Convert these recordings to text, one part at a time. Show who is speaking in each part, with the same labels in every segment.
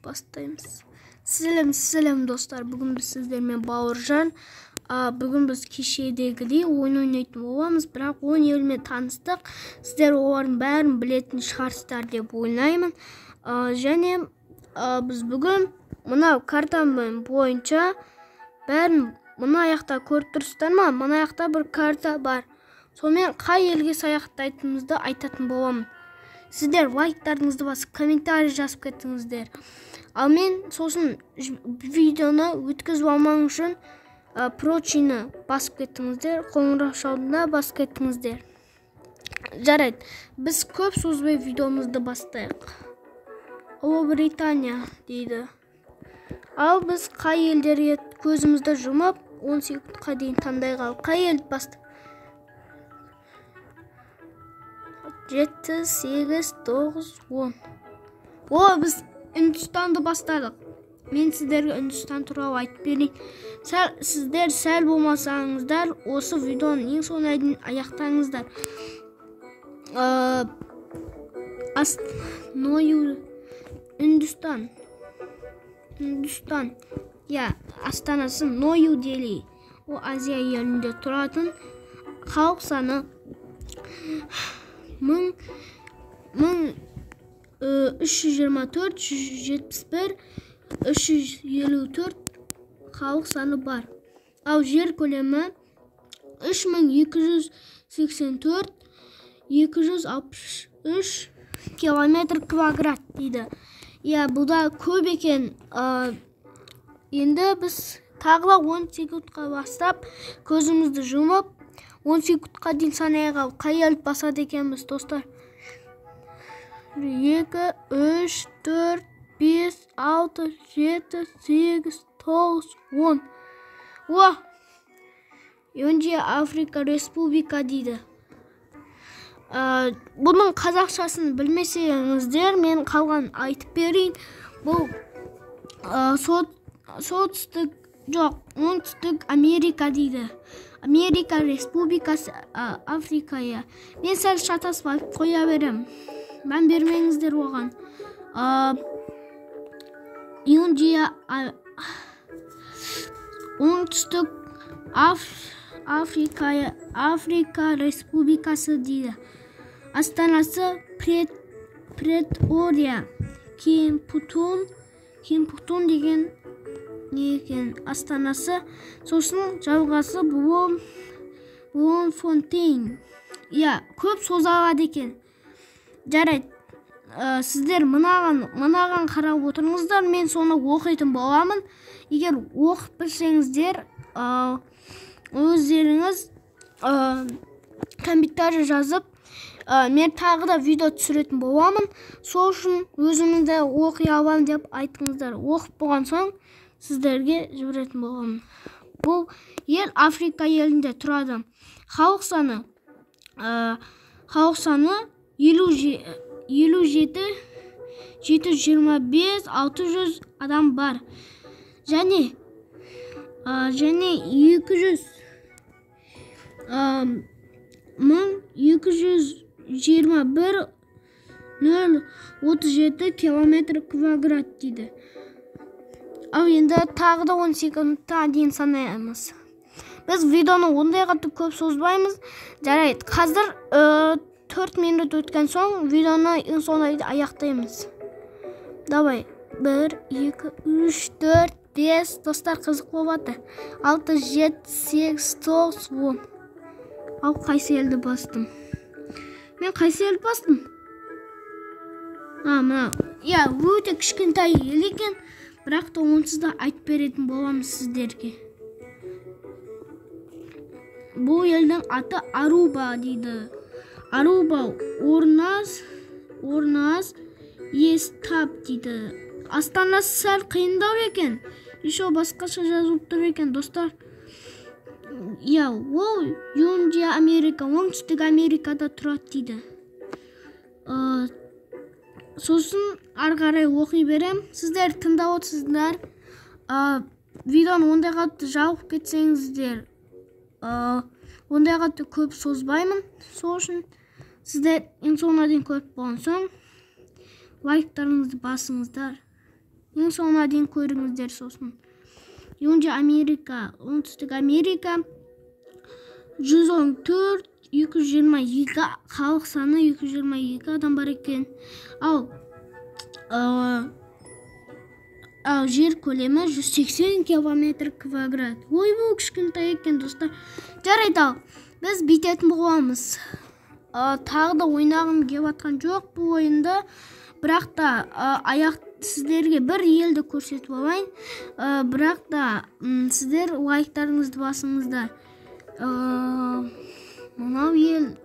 Speaker 1: Бастаймыз. Сәлем достар. Бүгін біз сіздермен Бауыржан. Бүгін біз кешедегідей ойын ойнайтын боламыз, бірақ ойын елмен таныстық. Сіздер олардың бәрін білетін шығарсыздар деп ойлаймын. Және біз бүгін мына картамен бойынша бәрін мына аяқта көріп тұрсыздар ма? Мына аяқта бір карта бар. Сонымен қай елге саяхаттайтынымызды айтатын боламын. Сіздер лайктарыңызды басып, комментарий жазып кетіңіздер. Ал мен сосын видеоны өткізіп алмау үшін прочины басып кеттіңіздер, қоңырау шалдына басып кеттіңіздер. Жарайды, біз көп созбай видеомызды бастайық. Ұлыбритания дейді. Ал біз қай елдерге көзімізді жұмып 10 секундқа дейін таңдай қалып, қай елді бастайық? 7, 8, 9, 10. Біз Үндістанды бастадық. Мен сіздерге Үндістан туралы айтып берейін. Сіздер сәл болмасаңыздар, осы видеоны ең соңына дейін аяқтаңыздар. Үндістан. Астанасы Нью-Дели. Ол Азия елінде тұратын. Халық саны 324, 171, 354 халық саны бар. Ал жер көлемі 3284, 263 километр квадрат дейді. Бұда көп екен. Енді біз тағыла 10 секундқа бастап, көзімізді жұмып, 10 секундқа дейін санай қалып, қай елді басады екенбіз, достар? 2, 3, 4, 5, 6, 7, 8, 9, 10. Önce Afrika Республика дейді. Бұның қазақшасын білмесеңіздер, мен қалған айтып берейін. Бұл оңтүстік Америка дейді. Америка Республикасы Африкая. Мен сәл шатасып айтып қоя берем. Мән бермеңіздер оған. Оңтүстік Африка Республикасы дейді. Астанасы Претория. Кемпутун деген екен астанасы. Сосын жалғасы Бломфонтейн. Көп созалады екен. Жарайды, сіздер мынаған қарап отырыңыздар, мен соны оқитын боламын. Егер оқып білсеңіздер, өздеріңіз комментарий жазып, мен тағы да видео түсіретін боламын. Сол үшін өзімізді оқи аламын деп айтыңыздар. Оқып болған соң сіздерге жіберетін боламын. Бұл ел Африка елінде тұрады. Халық саны 57, 725, 600 адам бар. Және 221 037 километр квадрат дейді. Ал енді тағы да 10 секундта дейін санаймыз. Біз видеоны ондай қатты көп созбаймыз. Жарайды, қазір 4 минут өткен соң видеоны ең соңында аяқтаймыз. Давай, 1, 2, 3, 4, 5, достар, қызық болады. 6, 7, 8, 9, 10. Ал қайсы елді бастым? Мен қайсы елді бастым? Өте кішкентай ел екен, бірақ та онсыз да айтып беретін боламыз сіздерге. Бұл елдің аты Аруба дейді. Аруба орназ естап дейді. Астанасы сәл қиындау екен. Еще басқаша жазылып тұр екен, достар. Ол Юндия Америка, оңтүстік Америкада тұрады дейді. Сосын арғарай оқи берем. Сіздер тыңдап отырсыздар. Видеоны ондай қатты жалып кетсеңіздер, ондай қатты көп созбаймын. Сол үшін сіздер ең соңына дейін көріп болған соң лайктарыңызды басыңыздар. Ең соңына дейін көріңіздер сосын. Önce Amerika, Оңтүстік Америка 114 222 халық саны 222 адам бар екен. Ал жер көлемі 180 километр квадрат. Ой, бұл кішкентай екен достар. Жарайды, ал біз бүйтетін боламыз. Тағы да ойнағым келіп жатқан жоқ бұл ойында. Бірақ та сіздерге бір елді көрсетіп алайын. Бірақ та сіздер лайктарыңызды басыңыздар. Мынау ел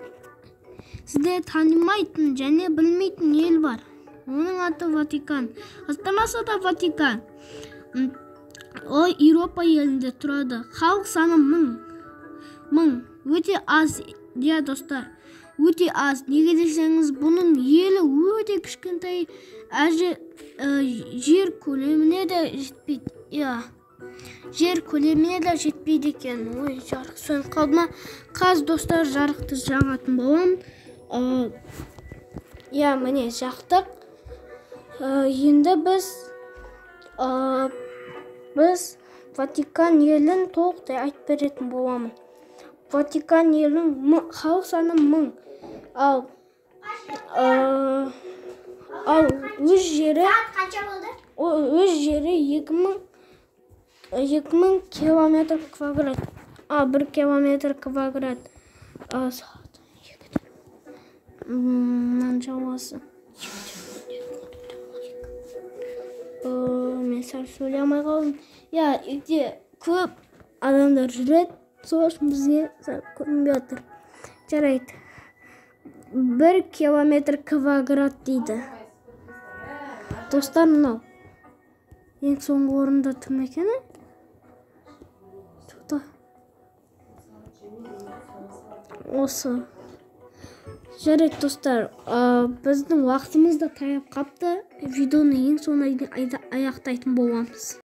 Speaker 1: сіздер танымайтын және білмейтін ел бар. Оның аты Ватикан. Астанасы да Ватикан. Ол Еуропа елінде тұрады. Халық саны 1000. Өте аз, иә достар. Өте аз. Неге десеңіз, бұның елі өте кішкентай. Жер көлеміне де жетпейді. Жер көлеміне де жетпейді екен. Ой, жарық сөніп қалды ма? Қаз достар, жарықты жағатын болам. Міне жақтық. Енді біз Ватикан елін толықтай айтып беретін боламын. Ватикан елін халық саны 1000. Ал өз жері 2000 километр квадрат. 1 километр квадрат. Мынан жауасы. Мен сәл сөйлей алмай қалдым. Үйде көп адамдар жүреді. Сол үшін бізге көрінбей отыр. Жарайды. 1 километр квадрат дейді. Достар, мынау. Ең соңғы орында тұрмын екені? Осы. Жарайды достар, біздің уақытымыз да таяп қапты. Видеоны ең соңына дейін аяқтайтын боламыз.